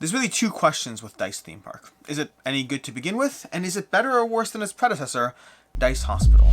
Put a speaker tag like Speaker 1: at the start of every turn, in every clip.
Speaker 1: There's really two questions with Dice Theme Park. Is it any good to begin with? And is it better or worse than its predecessor, Dice Hospital?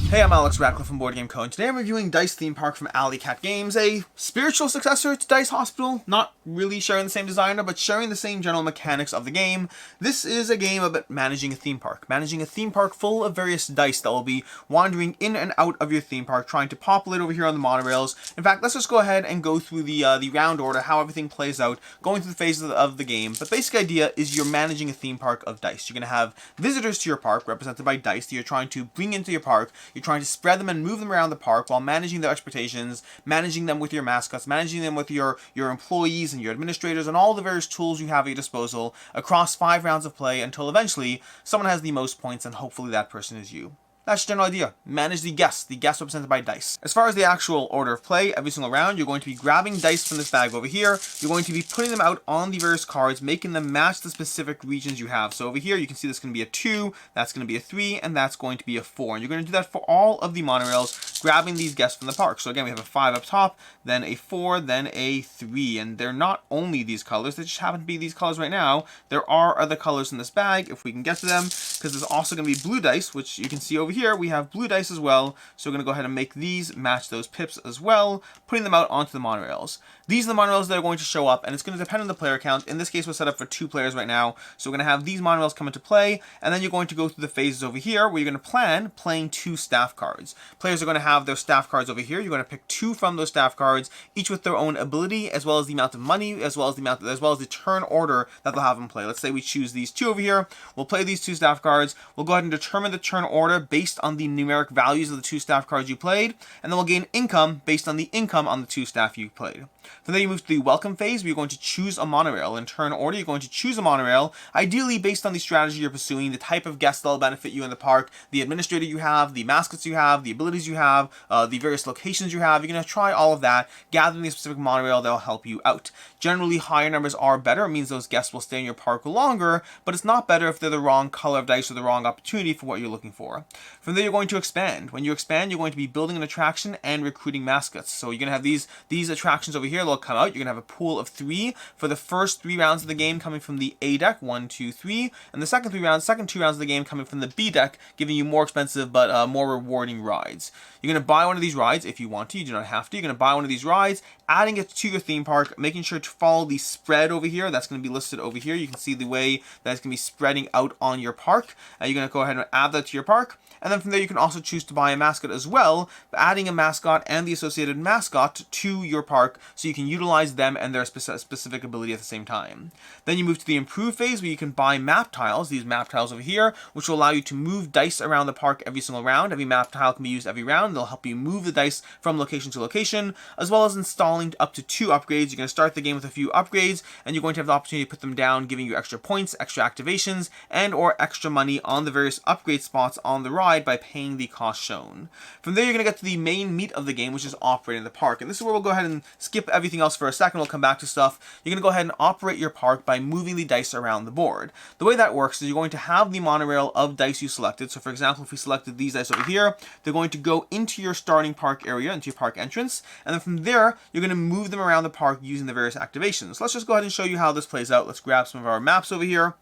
Speaker 1: Hey, I'm Alex Ratcliffe from Board Game Co. and today I'm reviewing Dice Theme Park from Alley Cat Games, a spiritual successor to Dice Hospital, not really sharing the same designer, but sharing the same general mechanics of the game. This is a game about managing a theme park full of various dice that will be wandering in and out of your theme park, trying to populate over here on the monorails. In fact, let's just go ahead and go through the round order, how everything plays out, going through the phases of the game. But basic idea is you're managing a theme park of dice. You're going to have visitors to your park, represented by dice, that you're trying to bring into your park. You're trying to spread them and move them around the park while managing their expectations, managing them with your mascots, managing them with your employees and your administrators and all the various tools you have at your disposal across 5 rounds of play until eventually someone has the most points and hopefully that person is you. That's the general idea. Manage the guests represented by dice. As far as the actual order of play, every single round, you're going to be grabbing dice from this bag over here. You're going to be putting them out on the various cards, making them match the specific regions you have. So over here, you can see this is going to be a 2, that's going to be a 3, and that's going to be a 4. And you're going to do that for all of the monorails, grabbing these guests from the park. So again, we have a 5 up top, then a 4, then a 3. And they're not only these colors, they just happen to be these colors right now. There are other colors in this bag, if we can get to them, because there's also going to be blue dice, which you can see over here. We have blue dice as well, so we're going to go ahead and make these match those pips as well, putting them out onto the monorails. These are the monorails that are going to show up, and it's going to depend on the player count. In this case, we're set up for 2 players right now, so we're going to have these monorails come into play, and then you're going to go through the phases over here, where you're going to plan playing 2 staff cards. Players are going to have their staff cards over here. You're going to pick 2 from those staff cards, each with their own ability, as well as the amount of money, as well as the turn order that they'll have in play. Let's say we choose these 2 over here. We'll play these 2 staff cards. We'll go ahead and determine the turn order based on the numeric values of the 2 staff cards you played, and then we'll gain income based on the income on the 2 staff you played. From there you move to the welcome phase, where you're going to choose a monorail. In turn order, you're going to choose a monorail, ideally based on the strategy you're pursuing, the type of guest that'll benefit you in the park, the administrator you have, the mascots you have, the abilities you have, the various locations you have. You're going to try all of that, gathering the specific monorail that'll help you out. Generally, higher numbers are better. It means those guests will stay in your park longer, but it's not better if they're the wrong color of dice or the wrong opportunity for what you're looking for. From there, you're going to expand. When you expand, you're going to be building an attraction and recruiting mascots. So you're going to have these attractions over here. They'll come out. You're going to have a pool of 3 for the first 3 rounds of the game coming from the A deck, 1, 2, 3, and the second 2 rounds of the game coming from the B deck, giving you more expensive but more rewarding rides. You're going to buy one of these rides if you want to. You do not have to. You're going to buy one of these rides, adding it to your theme park, making sure to follow the spread over here. That's going to be listed over here. You can see the way that's going to be spreading out on your park. You're going to go ahead and add that to your park. And then from there, you can also choose to buy a mascot as well, adding a mascot and the associated mascot to your park so you can utilize them and their specific ability at the same time. Then you move to the improve phase, where you can buy map tiles, these map tiles over here, which will allow you to move dice around the park every single round. Every map tile can be used every round. They'll help you move the dice from location to location, as well as installing up to 2 upgrades. You're going to start the game with a few upgrades, and you're going to have the opportunity to put them down, giving you extra points, extra activations, and or extra money on the various upgrade spots on the ride by paying the cost shown. From there, you're going to get to the main meat of the game, which is operating the park. And this is where we'll go ahead and skip everything else for a second. We'll come back to stuff. You're going to go ahead and operate your park by moving the dice around the board. The way that works is you're going to have the monorail of dice you selected. So for example, if we selected these dice over here, they're going to go into your starting park area, into your park entrance. And then from there, you're going to move them around the park using the various activations. So let's just go ahead and show you how this plays out. Let's grab some of our maps over here,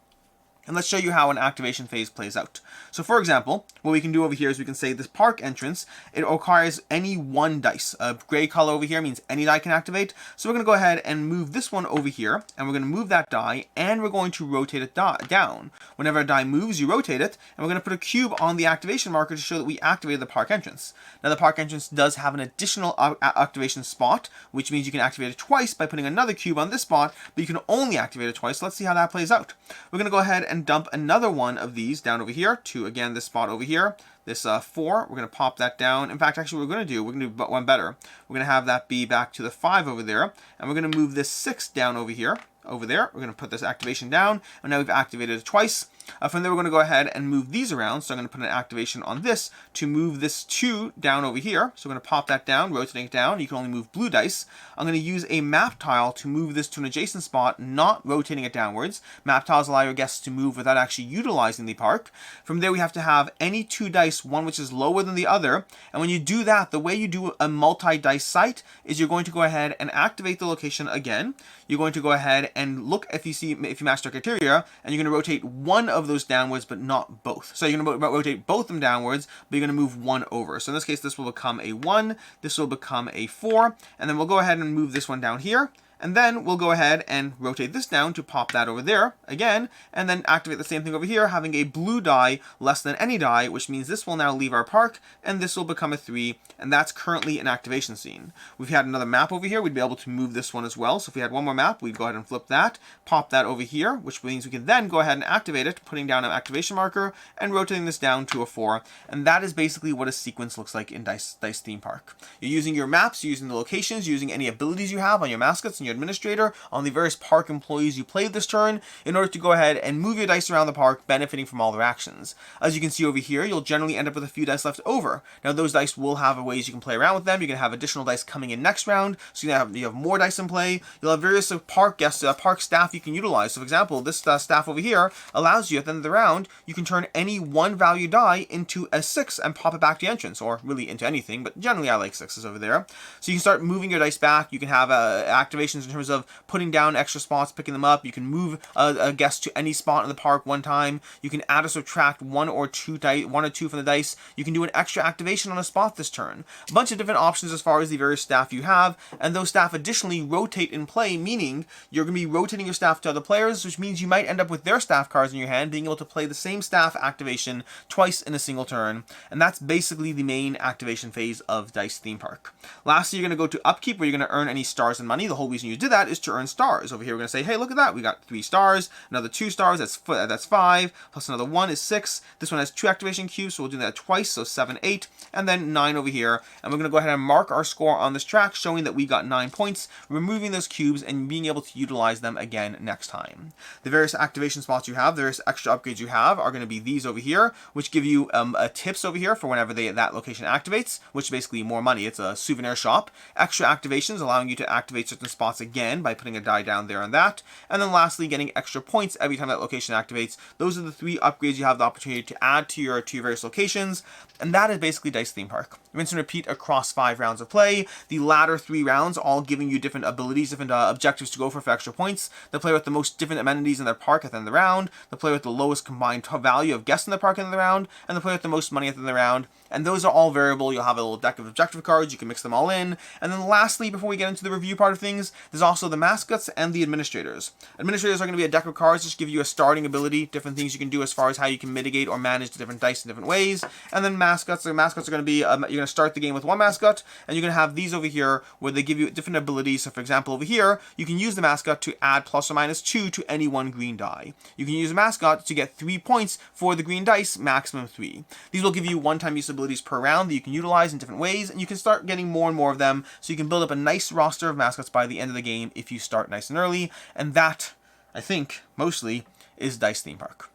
Speaker 1: and let's show you how an activation phase plays out. So for example, what we can do over here is we can say this park entrance, it requires any 1 dice. A gray color over here means any die can activate. So we're going to go ahead and move this one over here, and we're going to move that die, and we're going to rotate it down. Whenever a die moves, you rotate it, and we're going to put a cube on the activation marker to show that we activated the park entrance. Now the park entrance does have an additional activation spot, which means you can activate it twice by putting another cube on this spot, but you can only activate it twice. So let's see how that plays out. We're going to go ahead and dump another one of these down over here to, again, this spot over here. This 4, we're going to pop that down. In fact, actually, we're going to do one better. We're going to have that be back to the 5 over there, and we're going to move this 6 down over here. Over there, we're going to put this activation down, and now we've activated it twice. From there, we're going to go ahead and move these around. So I'm going to put an activation on this to move this 2 down over here. So we're going to pop that down, rotating it down. You can only move blue dice. I'm going to use a map tile to move this to an adjacent spot, not rotating it downwards. Map tiles allow your guests to move without actually utilizing the park. From there, we have to have any 2 dice, one which is lower than the other. And when you do that, the way you do a multi-dice site is you're going to go ahead and activate the location again. You're going to go ahead and look if you match the criteria, and you're going to rotate one of those downwards, but not both. So you're going to rotate both of them downwards, but you're going to move one over. So in this case, this will become a 1, this will become a 4, and then we'll go ahead and move this one down here. And then we'll go ahead and rotate this down to pop that over there again, and then activate the same thing over here, having a blue die less than any die, which means this will now leave our park, and this will become a 3, and that's currently an activation scene. We've had another map over here, we'd be able to move this one as well. So if we had one more map, we'd go ahead and flip that, pop that over here, which means we can then go ahead and activate it, putting down an activation marker, and rotating this down to a 4, and that is basically what a sequence looks like in Dice Theme Park. You're using your maps, you're using the locations, you're using any abilities you have on your mascots and your administrator, on the various park employees you played this turn, in order to go ahead and move your dice around the park, benefiting from all their actions. As you can see over here, you'll generally end up with a few dice left over. Now those dice will have ways you can play around with them. You're going to have additional dice coming in next round, so you have more dice in play. You'll have various park guests, park staff you can utilize. So for example, this staff over here allows you at the end of the round, you can turn any 1 value die into a 6 and pop it back to the entrance, or really into anything, but generally I like 6s over there. So you can start moving your dice back. You can have activations in terms of putting down extra spots, picking them up. You can move a guest to any spot in the park one time. You can add or subtract 1 or 2 from the dice. You can do an extra activation on a spot this turn. A bunch of different options as far as the various staff you have, and those staff additionally rotate in play, meaning you're going to be rotating your staff to other players, which means you might end up with their staff cards in your hand, being able to play the same staff activation twice in a single turn, and that's basically the main activation phase of Dice Theme Park. Lastly, you're going to go to Upkeep, where you're going to earn any stars and money. The whole reason you did that is to earn stars. Over here, we're going to say, hey, look at that. We got 3 stars, another 2 stars, that's 5, plus another 1 is 6. This one has 2 activation cubes, so we'll do that twice, so 7, 8, and then 9 over here. And we're going to go ahead and mark our score on this track, showing that we got 9 points, removing those cubes and being able to utilize them again next time. The various activation spots you have, the various extra upgrades you have are going to be these over here, which give you tips over here for whenever that location activates, which is basically more money. It's a souvenir shop. Extra activations allowing you to activate certain spots again by putting a die down there on that. And then lastly, getting extra points every time that location activates. Those are the 3 upgrades you have the opportunity to add to your various locations. And that is basically Dice Theme Park. Rinse and repeat across 5 rounds of play. The latter 3 rounds all giving you different abilities, different objectives to go for extra points. The player with the most different amenities in their park at the end of the round. The player with the lowest combined value of guests in the park at the end of the round. And the player with the most money at the end of the round. And those are all variable. You'll have a little deck of objective cards. You can mix them all in. And then lastly, before we get into the review part of things, there's also the mascots and the administrators. Administrators are going to be a deck of cards just give you a starting ability, different things you can do as far as how you can mitigate or manage the different dice in different ways. And then mascots are going to be, you're going to start the game with 1 mascot, and you're going to have these over here where they give you different abilities. So for example, over here, you can use the mascot to add plus or minus 2 to any 1 green die. You can use a mascot to get 3 points for the green dice, maximum 3. These will give you one-time use abilities per round that you can utilize in different ways, and you can start getting more and more of them, so you can build up a nice roster of mascots by the end of the game if you start nice and early, and that, I think, mostly, is Dice Theme Park.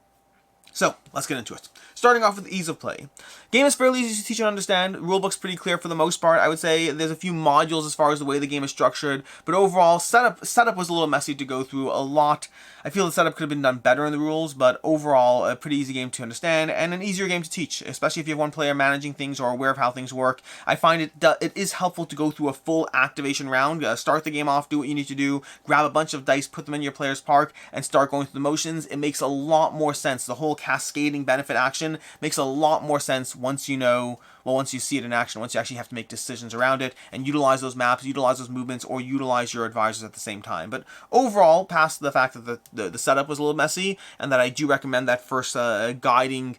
Speaker 1: So, let's get into it. Starting off with ease of play. Game is fairly easy to teach and understand. Rulebook's pretty clear for the most part. I would say there's a few modules as far as the way the game is structured, but overall, setup was a little messy to go through a lot. I feel the setup could have been done better in the rules, but overall, a pretty easy game to understand, and an easier game to teach, especially if you have one player managing things or aware of how things work. I find it is helpful to go through a full activation round, start the game off, do what you need to do, grab a bunch of dice, put them in your player's park, and start going through the motions. It makes a lot more sense. The whole cascading benefit action makes a lot more sense once you know, well, once you see it in action, once you actually have to make decisions around it and utilize those maps, utilize those movements, or utilize your advisors at the same time. But overall, past the fact that the setup was a little messy, and that I do recommend that first guiding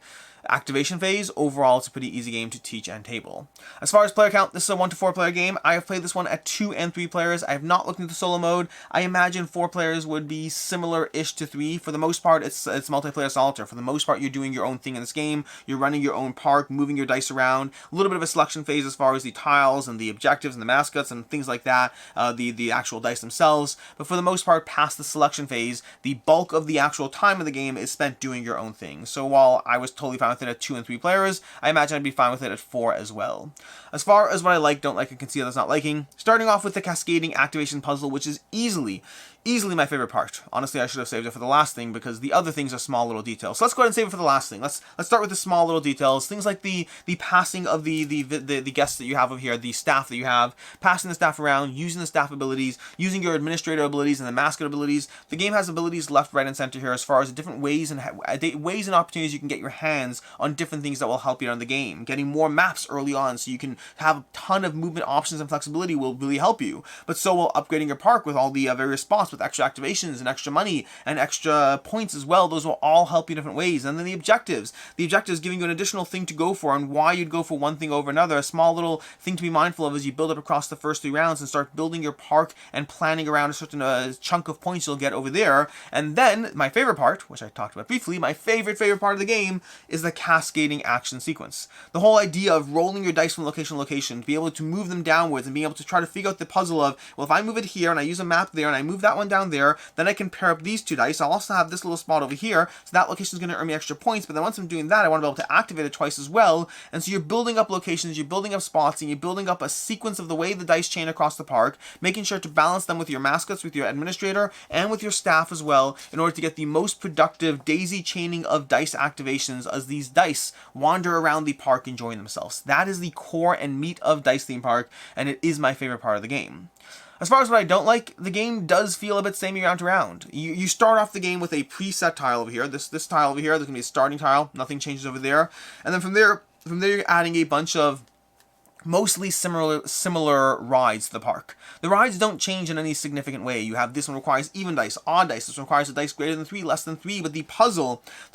Speaker 1: activation phase, overall it's a pretty easy game to teach and table. As far as player count, this is a 1 to 4 player game. I have played this one at 2 and 3 players. I have not looked into solo mode. I imagine 4 players would be similar-ish to 3. For the most part, it's multiplayer solitaire. For the most part, you're doing your own thing in this game. You're running your own park, moving your dice around. A little bit of a selection phase as far as the tiles and the objectives and the mascots and things like that, the actual dice themselves. But for the most part, past the selection phase, the bulk of the actual time of the game is spent doing your own thing. So while I was totally fine with it at 2 and 3 players, I imagine I'd be fine with it at 4 as well. As far as what I like, don't like, and can see others not liking, starting off with the cascading activation puzzle, which is easily my favorite part. Honestly, I should have saved it for the last thing because the other things are small little details. So let's go ahead and save it for the last thing. Let's start with the small little details. Things like the passing of the guests that you have over here, the staff that you have, passing the staff around, using the staff abilities, using your administrator abilities and the mascot abilities. The game has abilities left, right, and center here as far as the different ways and opportunities you can get your hands on different things that will help you on the game. Getting more maps early on so you can have a ton of movement options and flexibility will really help you. But so will upgrading your park with all the various spots with extra activations and extra money and extra points as well. Those will all help you in different ways. And then the objectives giving you an additional thing to go for and why you'd go for one thing over another. A small little thing to be mindful of as you build up across the first 3 rounds and start building your park and planning around a certain chunk of points you'll get over there. And then my favorite part, which I talked about briefly, my favorite part of the game is the cascading action sequence. The whole idea of rolling your dice from location to location, to be able to move them downwards and being able to try to figure out the puzzle of, well, if I move it here and I use a map there and I move that one down there, then I can pair up these 2 dice. I'll also have this little spot over here, so that location is going to earn me extra points, but then once I'm doing that, I want to be able to activate it twice as well. And so you're building up locations, you're building up spots, and you're building up a sequence of the way the dice chain across the park, making sure to balance them with your mascots, with your administrator, and with your staff as well, in order to get the most productive daisy chaining of dice activations as these dice wander around the park enjoying themselves. That is the core and meat of Dice Theme Park, and it is my favorite part of the game. As far as what I don't like, the game does feel a bit samey round to round. You start off the game with a preset tile over here. This tile over here, there's going to be a starting tile. Nothing changes over there. And then from there you're adding a bunch of mostly similar rides to the park. The rides don't change in any significant way. You have this one requires even dice, odd dice. This one requires a dice greater than 3, less than 3, but the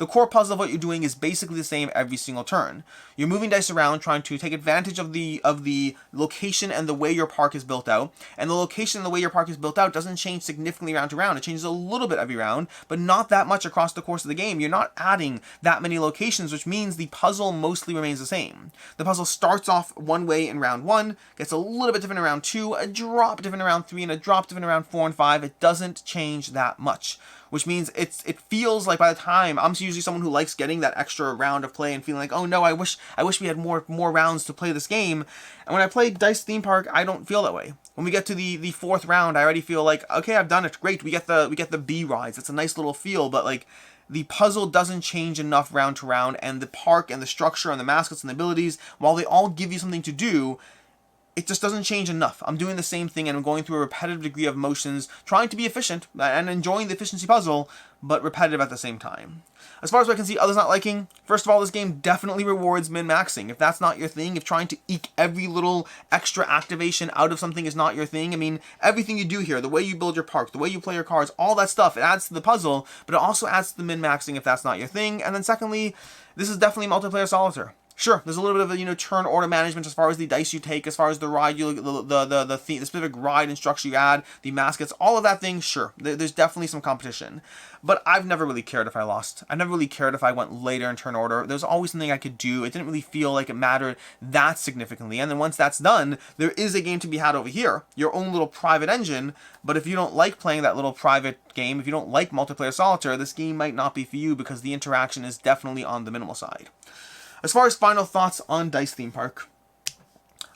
Speaker 1: core puzzle of what you're doing is basically the same every single turn. You're moving dice around, trying to take advantage of the location and the way your park is built out. And the location and the way your park is built out doesn't change significantly round to round. It changes a little bit every round, but not that much across the course of the game. You're not adding that many locations, which means the puzzle mostly remains the same. The puzzle starts off one way in round 1, gets a little bit different in round 2, a drop different in round 3, and a drop different in round 4 and 5. It doesn't change that much, which means it feels like by the time, I'm usually someone who likes getting that extra round of play and feeling like, oh no, I wish we had more rounds to play this game. And when I play Dice Theme Park, I don't feel that way. When we get to the 4th round, I already feel like, okay, I've done it, great. We get the B rides. It's a nice little feel, but like, the puzzle doesn't change enough round to round, and the park and the structure and the mascots and the abilities, while they all give you something to do, it just doesn't change enough. I'm doing the same thing and I'm going through a repetitive degree of motions, trying to be efficient and enjoying the efficiency puzzle, but repetitive at the same time. As far as what I can see others not liking, first of all, this game definitely rewards min-maxing. If that's not your thing, if trying to eke every little extra activation out of something is not your thing, I mean, everything you do here, the way you build your park, the way you play your cards, all that stuff, it adds to the puzzle, but it also adds to the min-maxing if that's not your thing. And then secondly, this is definitely multiplayer solitaire. Sure, there's a little bit of a turn order management as far as the dice you take, as far as the ride the specific ride and structure you add, the mascots, all of that thing. Sure, there's definitely some competition, but I've never really cared if I lost. I never really cared if I went later in turn order. There's always something I could do. It didn't really feel like it mattered that significantly. And then once that's done, there is a game to be had over here, your own little private engine. But if you don't like playing that little private game, if you don't like multiplayer solitaire, this game might not be for you because the interaction is definitely on the minimal side. As far as final thoughts on Dice Theme Park,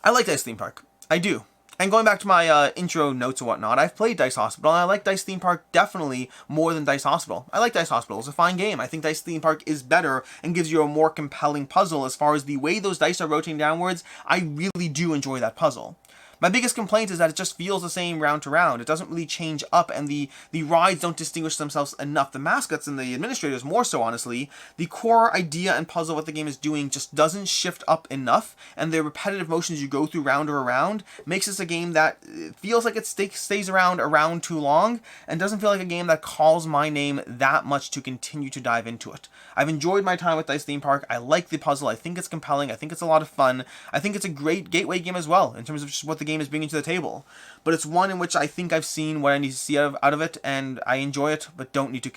Speaker 1: I like Dice Theme Park. I do. And going back to my intro notes and whatnot, I've played Dice Hospital, and I like Dice Theme Park definitely more than Dice Hospital. I like Dice Hospital. It's a fine game. I think Dice Theme Park is better and gives you a more compelling puzzle as far as the way those dice are rotating downwards. I really do enjoy that puzzle. My biggest complaint is that it just feels the same round to round. It doesn't really change up, and the rides don't distinguish themselves enough. The mascots and the administrators more so, honestly. The core idea and puzzle what the game is doing just doesn't shift up enough, and the repetitive motions you go through round or around makes this a game that feels like it stays around too long, and doesn't feel like a game that calls my name that much to continue to dive into it. I've enjoyed my time with Dice Theme Park. I like the puzzle. I think it's compelling. I think it's a lot of fun. I think it's a great gateway game as well, in terms of just what the game is bringing to the table. But it's one in which I think I've seen what I need to see out of it, and I enjoy it, but don't need to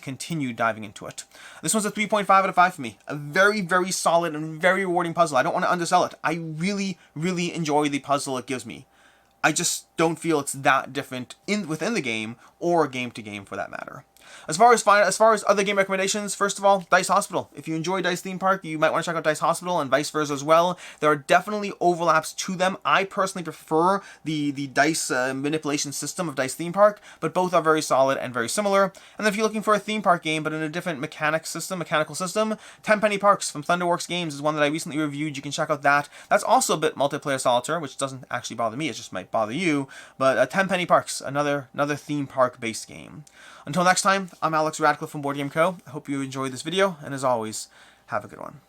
Speaker 1: continue diving into it. This one's a 3.5 out of 5 for me. A very, very solid and very rewarding puzzle. I don't want to undersell it. I really, really enjoy the puzzle it gives me. I just don't feel it's that different within the game, or game to game for that matter. As far as other game recommendations, first of all, Dice Hospital. If you enjoy Dice Theme Park, you might want to check out Dice Hospital, and vice versa as well. There are definitely overlaps to them. I personally prefer the dice manipulation system of Dice Theme Park, but both are very solid and very similar. And then if you're looking for a theme park game, but in a different mechanical system, Tenpenny Parks from Thunderworks Games is one that I recently reviewed. You can check out that. That's also a bit multiplayer solitaire, which doesn't actually bother me. It just might bother you. But Tenpenny Parks, another theme park based game. Until next time, I'm Alex Radcliffe from Board Game Co. I hope you enjoyed this video, and as always, have a good one.